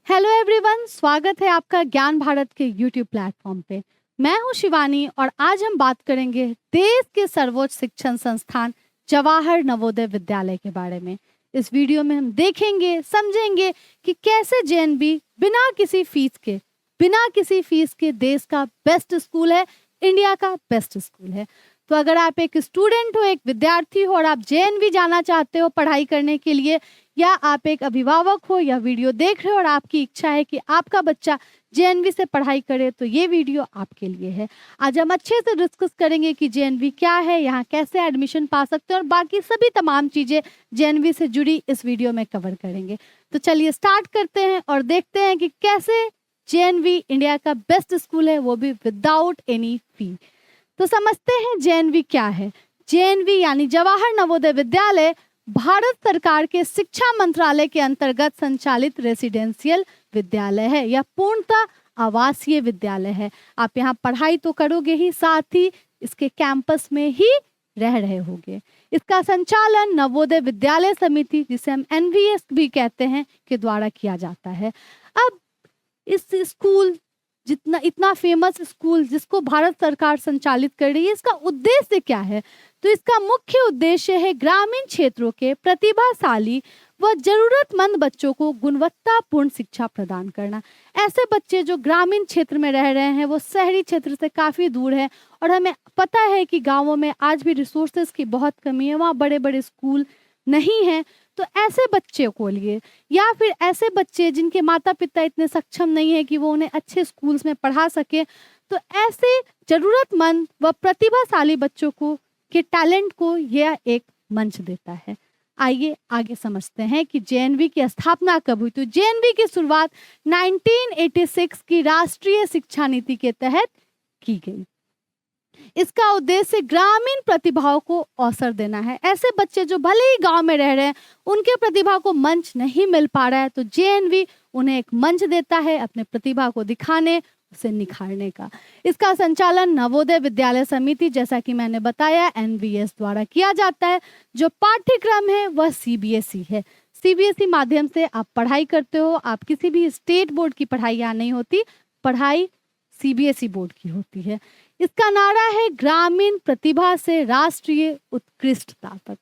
Hello everyone, स्वागत है आपका ज्ञान भारत के यूट्यूब प्लेटफॉर्म पे। मैं हूं शिवानी और आज हम बात करेंगे देश के सर्वोच्च शिक्षण संस्थान जवाहर नवोदय विद्यालय के बारे में। इस वीडियो में हम देखेंगे, समझेंगे कि कैसे जेएनवी बिना किसी फीस के देश का बेस्ट स्कूल है, इंडिया का बेस्ट स्कूल है। तो अगर आप एक स्टूडेंट हो, एक विद्यार्थी हो और आप जेएनवी जाना चाहते हो पढ़ाई करने के लिए, या आप एक अभिभावक हो या वीडियो देख रहे हो और आपकी इच्छा है कि आपका बच्चा जेएनवी से पढ़ाई करे, तो ये वीडियो आपके लिए है। आज हम अच्छे से डिस्कस करेंगे कि जेएनवी क्या है, यहाँ कैसे एडमिशन पा सकते हैं और बाकी सभी तमाम चीज़ें जेएनवी से जुड़ी इस वीडियो में कवर करेंगे। तो चलिए स्टार्ट करते हैं और देखते हैं कि कैसे जेएनवी इंडिया का बेस्ट स्कूल है, वो भी विदाउट एनी फी। तो समझते हैं जेएनवी क्या है। जेएनवी यानी जवाहर नवोदय विद्यालय भारत सरकार के शिक्षा मंत्रालय के अंतर्गत संचालित रेसिडेंशियल विद्यालय है। यह पूर्णतः आवासीय विद्यालय है। आप यहाँ पढ़ाई तो करोगे ही, साथ ही इसके कैंपस में ही रह रहे होगे। इसका संचालन नवोदय विद्यालय समिति, जिसे हम एनवीएस भी कहते हैं, के द्वारा किया जाता है। अब इस स्कूल इतना फेमस स्कूल जिसको भारत सरकार संचालित कर रही है, इसका उद्देश्य क्या है? तो इसका मुख्य उद्देश्य है ग्रामीण क्षेत्रों के प्रतिभाशाली व जरूरतमंद बच्चों को गुणवत्तापूर्ण शिक्षा प्रदान करना। ऐसे बच्चे जो ग्रामीण क्षेत्र में रह रहे हैं, वो शहरी क्षेत्र से काफ़ी दूर है और हमें पता है कि गांवों में आज भी रिसोर्सेज की बहुत कमी है, वहाँ बड़े बड़े स्कूल नहीं हैं। तो ऐसे बच्चे को लिए, या फिर ऐसे बच्चे जिनके माता पिता इतने सक्षम नहीं है कि वो उन्हें अच्छे स्कूल्स में पढ़ा सके, तो ऐसे जरूरतमंद व प्रतिभाशाली बच्चों को के टैलेंट को यह एक मंच देता है। आइए आगे समझते हैं कि जेएनवी की स्थापना कब हुई। तो जेएनवी की शुरुआत 1986 की राष्ट्रीय शिक्षा नीति के तहत की गई। इसका उद्देश्य ग्रामीण प्रतिभाओं को अवसर देना है। ऐसे बच्चे जो भले ही गांव में रह रहे हैं, उनके प्रतिभा को मंच नहीं मिल पा रहा है, तो जेएनवी उन्हें एक मंच देता है अपने प्रतिभा को दिखाने, उसे निखारने का। इसका संचालन नवोदय विद्यालय समिति, जैसा कि मैंने बताया, एनवीएस द्वारा किया जाता है। जो पाठ्यक्रम है वह सीबीएसई है। सीबीएसई माध्यम से आप पढ़ाई करते हो। आप किसी भी स्टेट बोर्ड की पढ़ाई यहाँ नहीं होती, पढ़ाई सीबीएसई बोर्ड की होती है। इसका नारा है ग्रामीण प्रतिभा से राष्ट्रीय उत्कृष्टता तक।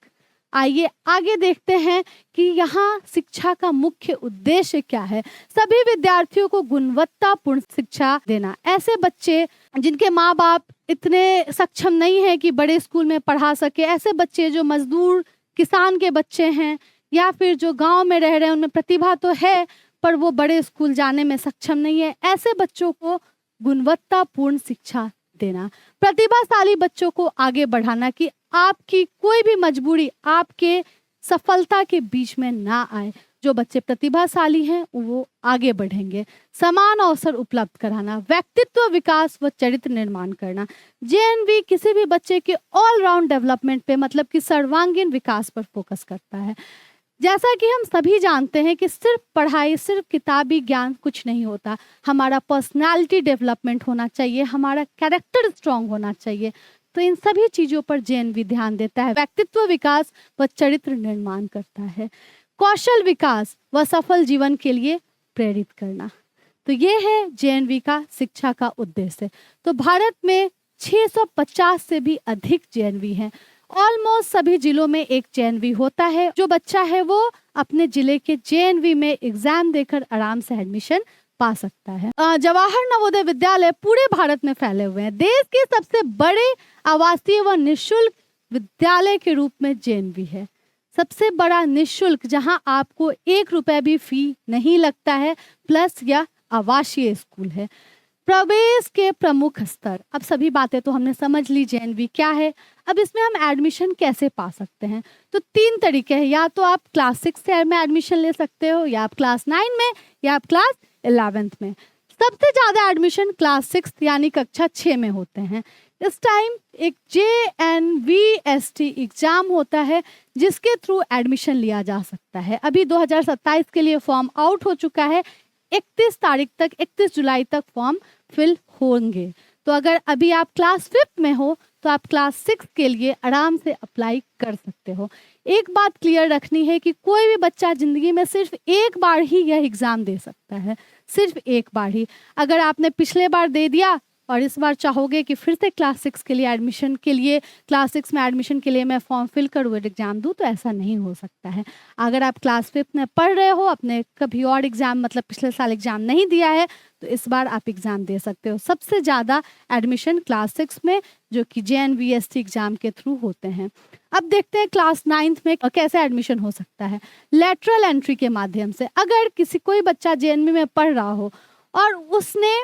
आइए आगे देखते हैं कि यहाँ शिक्षा का मुख्य उद्देश्य क्या है। सभी विद्यार्थियों को गुणवत्तापूर्ण शिक्षा देना। ऐसे बच्चे जिनके माँ बाप इतने सक्षम नहीं है कि बड़े स्कूल में पढ़ा सके, ऐसे बच्चे जो मजदूर किसान के बच्चे हैं, या फिर जो गांव में रह रहे हैं, उनमें प्रतिभा तो है पर वो बड़े स्कूल जाने में सक्षम नहीं है, ऐसे बच्चों को गुणवत्तापूर्ण शिक्षा देना। प्रतिभाशाली बच्चों को आगे बढ़ाना कि आपकी कोई भी मजबूरी आपके सफलता के बीच में ना आए। जो बच्चे प्रतिभाशाली हैं वो आगे बढ़ेंगे। समान अवसर उपलब्ध कराना, व्यक्तित्व विकास व चरित्र निर्माण करना। जेएनवी किसी भी बच्चे के ऑलराउंड डेवलपमेंट पे, मतलब कि सर्वांगीण विकास पर फोकस करता है। जैसा कि हम सभी जानते हैं कि सिर्फ पढ़ाई, सिर्फ किताबी ज्ञान कुछ नहीं होता। हमारा पर्सनालिटी डेवलपमेंट होना चाहिए, हमारा कैरेक्टर स्ट्रांग होना चाहिए। तो इन सभी चीज़ों पर जेएनवी ध्यान देता है। व्यक्तित्व विकास व चरित्र निर्माण करता है। कौशल विकास व सफल जीवन के लिए प्रेरित करना। तो ये है जेएनवी का शिक्षा का उद्देश्य। तो भारत में 650 से भी अधिक जेएनवी हैं। ऑलमोस्ट सभी जिलों में एक जेएनवी होता है। जो बच्चा है वो अपने जिले के जेएनवी में एग्जाम देकर आराम से एडमिशन पा सकता है। जवाहर नवोदय विद्यालय पूरे भारत में फैले हुए हैं। देश के सबसे बड़े आवासीय व निःशुल्क विद्यालय के रूप में जेएनवी है। सबसे बड़ा निःशुल्क, जहां आपको 1 रुपया भी फी नहीं लगता है, प्लस यह आवासीय स्कूल है। प्रवेश के प्रमुख स्तर। अब सभी बातें तो हमने समझ ली, जेएनवी क्या है। अब इसमें हम एडमिशन कैसे पा सकते हैं? तो 3 तरीके हैं। या तो आप क्लास 6 से में एडमिशन ले सकते हो, या आप क्लास 9 में, या आप क्लास 11th में। सबसे ज़्यादा एडमिशन क्लास 6 यानी कक्षा 6 में होते हैं। इस टाइम एक JNVST एग्जाम होता है जिसके थ्रू एडमिशन लिया जा सकता है। अभी 2027 के लिए फॉर्म आउट हो चुका है। 31 जुलाई तक फॉर्म फिल होंगे। तो अगर अभी आप क्लास 5th में हो तो आप क्लास 6 के लिए आराम से अप्लाई कर सकते हो। एक बात क्लियर रखनी है कि कोई भी बच्चा ज़िंदगी में सिर्फ एक बार ही यह एग्ज़ाम दे सकता है, सिर्फ एक बार ही। अगर आपने पिछले बार दे दिया और इस बार चाहोगे कि फिर से क्लास 6 के लिए एडमिशन के लिए, क्लास 6 में एडमिशन के लिए मैं फॉर्म फिल करूँ और एग्ज़ाम दूँ, तो ऐसा नहीं हो सकता है। अगर आप क्लास 5 में पढ़ रहे हो, अपने कभी और एग्ज़ाम मतलब पिछले साल एग्ज़ाम नहीं दिया है, तो इस बार आप एग्ज़ाम दे सकते हो। सबसे ज़्यादा एडमिशन क्लास 6 में, जो कि JNVST एग्ज़ाम के थ्रू होते हैं। अब देखते हैं क्लास 9th में कैसे एडमिशन हो सकता है। लेटरल एंट्री के माध्यम से। अगर कोई बच्चा JNV में पढ़ रहा हो और उसने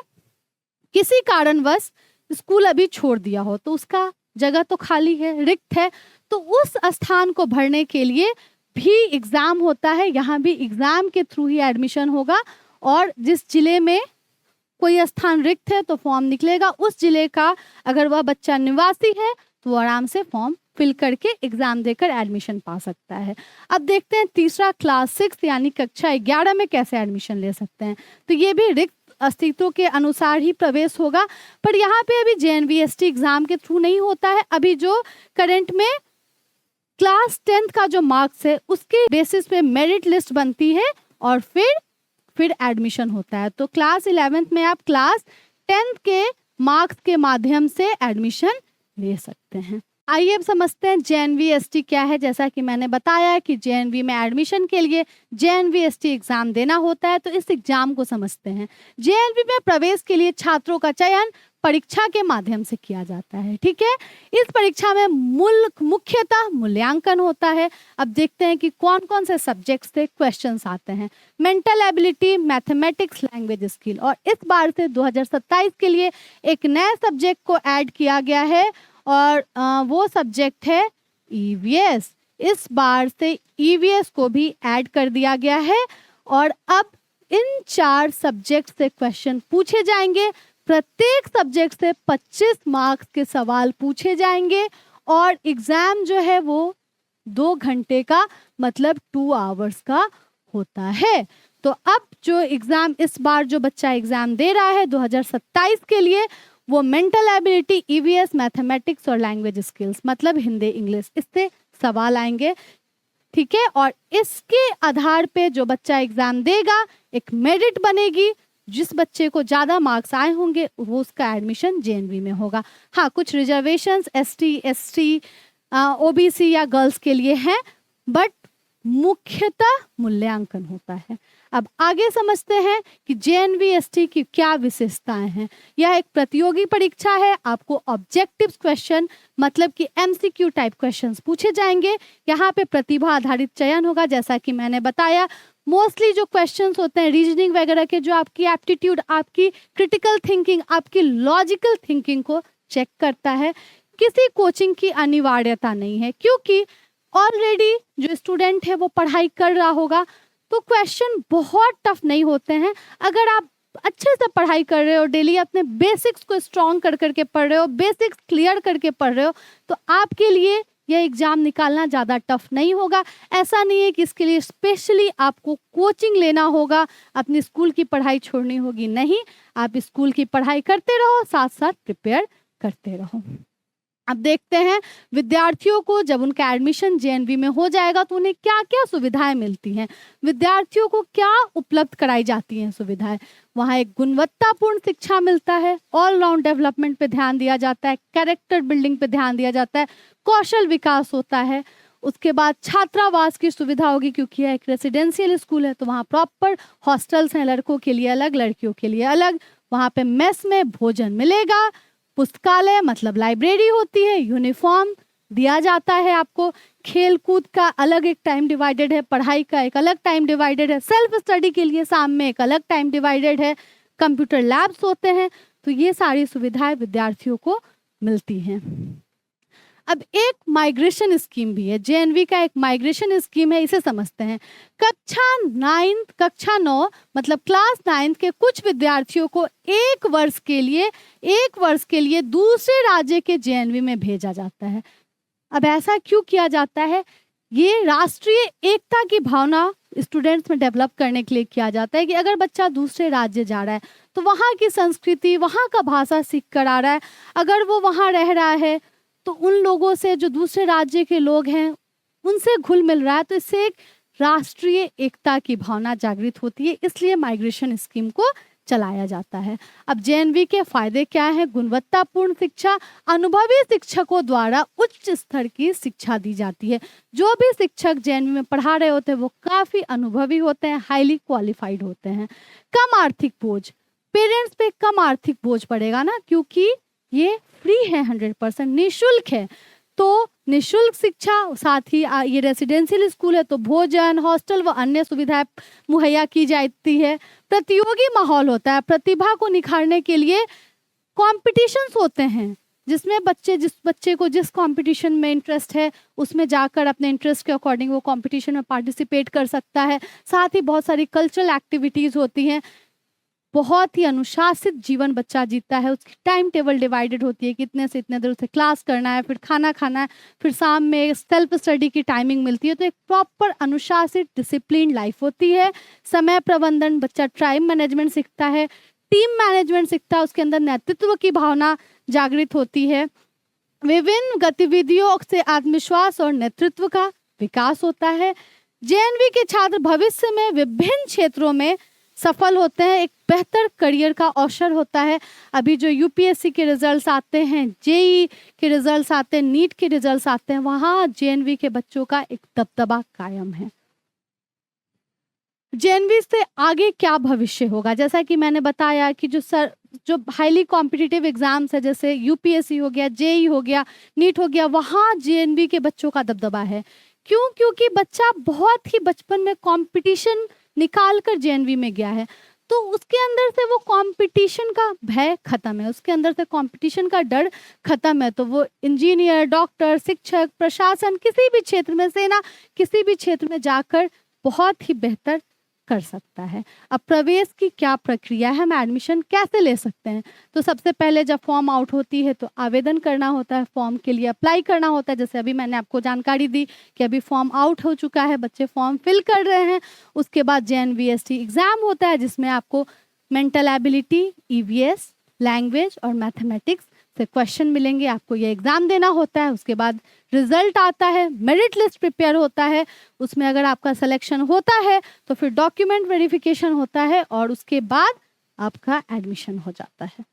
किसी कारणवश स्कूल अभी छोड़ दिया हो, तो उसका जगह तो खाली है, रिक्त है, तो उस स्थान को भरने के लिए भी एग्ज़ाम होता है। यहाँ भी एग्ज़ाम के थ्रू ही एडमिशन होगा और जिस जिले में कोई स्थान रिक्त है तो फॉर्म निकलेगा। उस जिले का अगर वह बच्चा निवासी है तो वो आराम से फॉर्म फिल करके एग्ज़ाम देकर एडमिशन पा सकता है। अब देखते हैं तीसरा, क्लास 6 यानी कक्षा 11 में कैसे एडमिशन ले सकते हैं। तो ये भी रिक्त अस्तित्व के अनुसार ही प्रवेश होगा, पर यहाँ पे अभी JNVST एग्ज़ाम के थ्रू नहीं होता है। अभी जो करंट में क्लास 10th का जो मार्क्स है उसके बेसिस पे मेरिट लिस्ट बनती है और फिर एडमिशन होता है। तो क्लास 11th में आप क्लास 10th के मार्क्स के माध्यम से एडमिशन ले सकते हैं। आइए अब समझते हैं JNVST क्या है। जैसा कि मैंने बताया कि JNV में एडमिशन के लिए JNVST एग्ज़ाम देना होता है, तो इस एग्ज़ाम को समझते हैं। JNV में प्रवेश के लिए छात्रों का चयन परीक्षा के माध्यम से किया जाता है, ठीक है। इस परीक्षा में मुख्यतः मूल्यांकन होता है। अब देखते हैं कि कौन कौन से सब्जेक्ट से क्वेश्चंस आते हैं। Mental ability, mathematics, language skill, और इस बार से 2027 के लिए एक नए सब्जेक्ट को ऐड किया गया है और वो सब्जेक्ट है EVS। इस बार से EVS को भी ऐड कर दिया गया है और अब इन 4 सब्जेक्ट से क्वेश्चन पूछे जाएंगे। प्रत्येक सब्जेक्ट से 25 मार्क्स के सवाल पूछे जाएंगे और एग्ज़ाम जो है वो 2 घंटे का मतलब 2 आवर्स का होता है। तो अब जो एग्ज़ाम इस बार जो बच्चा एग्ज़ाम दे रहा है 2027 के लिए, वो मेंटल एबिलिटी, EVS, मैथमेटिक्स और लैंग्वेज स्किल्स मतलब हिंदी इंग्लिश, इससे सवाल आएंगे, ठीक है। और इसके आधार पे जो बच्चा एग्ज़ाम देगा एक मेरिट बनेगी। जिस बच्चे को ज़्यादा मार्क्स आए होंगे वो उसका एडमिशन JNV में होगा। हाँ, कुछ रिजर्वेशंस ST, SC, OBC या गर्ल्स के लिए हैं, बट मुख्यतः मूल्यांकन होता है। अब आगे समझते हैं कि JNVST की क्या विशेषताएं हैं। यह एक प्रतियोगी परीक्षा है। आपको ऑब्जेक्टिव क्वेश्चन मतलब कि MCQ टाइप क्वेश्चंस पूछे जाएंगे। यहाँ पे प्रतिभा आधारित चयन होगा। जैसा कि मैंने बताया, मोस्टली जो क्वेश्चंस होते हैं रीजनिंग वगैरह के, जो आपकी एप्टीट्यूड, आपकी क्रिटिकल थिंकिंग, आपकी लॉजिकल थिंकिंग को चेक करता है। किसी कोचिंग की अनिवार्यता नहीं है, क्योंकि ऑलरेडी जो स्टूडेंट है वो पढ़ाई कर रहा होगा, तो क्वेश्चन बहुत टफ नहीं होते हैं। अगर आप अच्छे से पढ़ाई कर रहे हो, डेली अपने बेसिक्स को स्ट्रॉन्ग कर करके पढ़ रहे हो, बेसिक्स क्लियर करके पढ़ रहे हो, तो आपके लिए यह एग्ज़ाम निकालना ज़्यादा टफ नहीं होगा। ऐसा नहीं है कि इसके लिए स्पेशली आपको कोचिंग लेना होगा, अपनी स्कूल की पढ़ाई छोड़नी होगी, नहीं। आप स्कूल की पढ़ाई करते रहो, साथ साथ प्रिपेयर करते रहो। अब देखते हैं विद्यार्थियों को जब उनका एडमिशन JNV में हो जाएगा तो उन्हें क्या क्या सुविधाएं मिलती हैं, विद्यार्थियों को क्या उपलब्ध कराई जाती हैं सुविधाएं। वहाँ एक गुणवत्तापूर्ण शिक्षा मिलता है, ऑलराउंड डेवलपमेंट पे ध्यान दिया जाता है, कैरेक्टर बिल्डिंग पे ध्यान दिया जाता है, कौशल विकास होता है। उसके बाद छात्रावास की सुविधा होगी, क्योंकि यह एक रेसिडेंशियल स्कूल है, तो वहाँ प्रॉपर हॉस्टल्स हैं, लड़कों के लिए अलग, लड़कियों के लिए अलग। वहाँ पे मेस में भोजन मिलेगा, पुस्तकालय मतलब लाइब्रेरी होती है, यूनिफॉर्म दिया जाता है आपको, खेलकूद का अलग एक टाइम डिवाइडेड है, पढ़ाई का एक अलग टाइम डिवाइडेड है, सेल्फ स्टडी के लिए शाम में एक अलग टाइम डिवाइडेड है, कंप्यूटर लैब्स होते हैं। तो ये सारी सुविधाएं विद्यार्थियों को मिलती हैं। अब एक माइग्रेशन स्कीम भी है, JNV का एक माइग्रेशन स्कीम है, इसे समझते हैं। कक्षा 9 मतलब क्लास 9 के कुछ विद्यार्थियों को एक वर्ष के लिए दूसरे राज्य के JNV में भेजा जाता है। अब ऐसा क्यों किया जाता है? ये राष्ट्रीय एकता की भावना स्टूडेंट्स में डेवलप करने के लिए किया जाता है कि अगर बच्चा दूसरे राज्य जा रहा है तो वहाँ की संस्कृति, वहाँ का भाषा सीख कर आ रहा है। अगर वो वहाँ रह रहा है तो उन लोगों से, जो दूसरे राज्य के लोग हैं, उनसे घुल मिल रहा है, तो इससे एक राष्ट्रीय एकता की भावना जागृत होती है, इसलिए माइग्रेशन स्कीम को चलाया जाता है। अब जेएनवी के फायदे क्या हैं? गुणवत्तापूर्ण शिक्षा, अनुभवी शिक्षकों द्वारा उच्च स्तर की शिक्षा दी जाती है। जो भी शिक्षक जेएनवी में पढ़ा रहे होते हैं वो काफी अनुभवी होते हैं, हाईली क्वालिफाइड होते हैं। कम आर्थिक बोझ, पेरेंट्स पे कम आर्थिक बोझ पड़ेगा ना, क्योंकि ये फ्री है, 100% निःशुल्क है। तो निःशुल्क शिक्षा, साथ ही ये रेसिडेंशियल स्कूल है तो भोजन, हॉस्टल व अन्य सुविधाएं मुहैया की जाती है। प्रतियोगी माहौल होता है, प्रतिभा को निखारने के लिए कॉम्पिटिशन्स होते हैं, जिसमें जिस बच्चे को जिस कंपटीशन में इंटरेस्ट है उसमें जाकर अपने इंटरेस्ट के अकॉर्डिंग वो कंपटीशन में पार्टिसिपेट कर सकता है। साथ ही बहुत सारी कल्चरल एक्टिविटीज़ होती हैं। बहुत ही अनुशासित जीवन बच्चा जीता है, उसकी टाइम टेबल डिवाइडेड होती है, कितने से इतने देर उसे क्लास करना है, फिर खाना खाना है, फिर शाम में सेल्फ स्टडी की टाइमिंग मिलती है। तो एक प्रॉपर अनुशासित डिसिप्लिन लाइफ होती है। समय प्रबंधन, बच्चा टाइम मैनेजमेंट सीखता है, टीम मैनेजमेंट सीखता है, उसके अंदर नेतृत्व की भावना जागृत होती है। विभिन्न गतिविधियों से आत्मविश्वास और नेतृत्व का विकास होता है। जेएनवी के छात्र भविष्य में विभिन्न क्षेत्रों में सफल होते हैं, एक बेहतर करियर का अवसर होता है। अभी जो यूपीएससी के रिजल्ट्स आते हैं, जेई के रिजल्ट्स आते हैं, नीट के रिजल्ट्स आते हैं, वहाँ जेएनवी के बच्चों का एक दबदबा कायम है। जेएनवी से आगे क्या भविष्य होगा? जैसा कि मैंने बताया कि जो हाईली कॉम्पिटिटिव एग्जाम्स है, जैसे यूपीएससी हो गया, जेई हो गया, नीट हो गया, वहाँ जेएनवी के बच्चों का दबदबा है। क्यों? क्योंकि बच्चा बहुत ही बचपन में कंपटीशन निकाल कर जेएनवी में गया है, तो उसके अंदर से वो कंपटीशन का भय खत्म है, उसके अंदर से कंपटीशन का डर खत्म है। तो वो इंजीनियर, डॉक्टर, शिक्षक, प्रशासन, किसी भी क्षेत्र में, सेना, किसी भी क्षेत्र में जाकर बहुत ही बेहतर कर सकता है। अब प्रवेश की क्या प्रक्रिया है, हम एडमिशन कैसे ले सकते हैं? तो सबसे पहले जब फॉर्म आउट होती है तो आवेदन करना होता है, फॉर्म के लिए अप्लाई करना होता है। जैसे अभी मैंने आपको जानकारी दी कि अभी फॉर्म आउट हो चुका है, बच्चे फॉर्म फिल कर रहे हैं। उसके बाद जेएनवीएसटी एग्ज़ाम होता है, जिसमें आपको मेंटल एबिलिटी, ईवीएस, लैंग्वेज और मैथमेटिक्स से क्वेश्चन मिलेंगे, आपको ये एग्ज़ाम देना होता है। उसके बाद रिजल्ट आता है, मेरिट लिस्ट प्रिपेयर होता है, उसमें अगर आपका सिलेक्शन होता है तो फिर डॉक्यूमेंट वेरिफिकेशन होता है और उसके बाद आपका एडमिशन हो जाता है।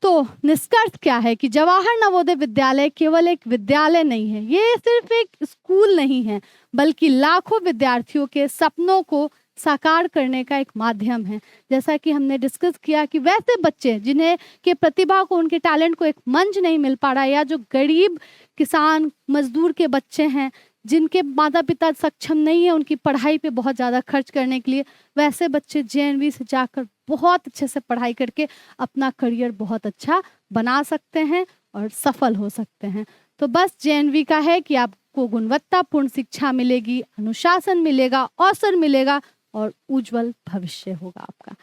तो निष्कर्ष क्या है कि जवाहर नवोदय विद्यालय केवल एक विद्यालय नहीं है, ये सिर्फ एक स्कूल नहीं है, बल्कि लाखों विद्यार्थियों के सपनों को साकार करने का एक माध्यम है। जैसा कि हमने डिस्कस किया कि वैसे बच्चे जिन्हें के प्रतिभा को, उनके टैलेंट को एक मंच नहीं मिल पा रहा, या जो गरीब किसान मजदूर के बच्चे हैं, जिनके माता पिता सक्षम नहीं है उनकी पढ़ाई पे बहुत ज़्यादा खर्च करने के लिए, वैसे बच्चे जेएनवी से जाकर बहुत अच्छे से पढ़ाई करके अपना करियर बहुत अच्छा बना सकते हैं और सफल हो सकते हैं। तो बस जेएनवी का है कि आपको गुणवत्तापूर्ण शिक्षा मिलेगी, अनुशासन मिलेगा, अवसर मिलेगा और उज्जवल भविष्य होगा आपका।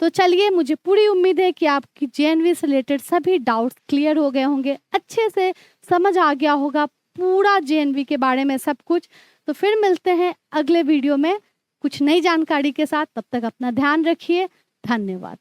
तो चलिए, मुझे पूरी उम्मीद है कि आपकी जेएनवी से रिलेटेड सभी डाउट्स क्लियर हो गए होंगे, अच्छे से समझ आ गया होगा पूरा जेएनवी के बारे में सब कुछ। तो फिर मिलते हैं अगले वीडियो में कुछ नई जानकारी के साथ। तब तक अपना ध्यान रखिए। धन्यवाद।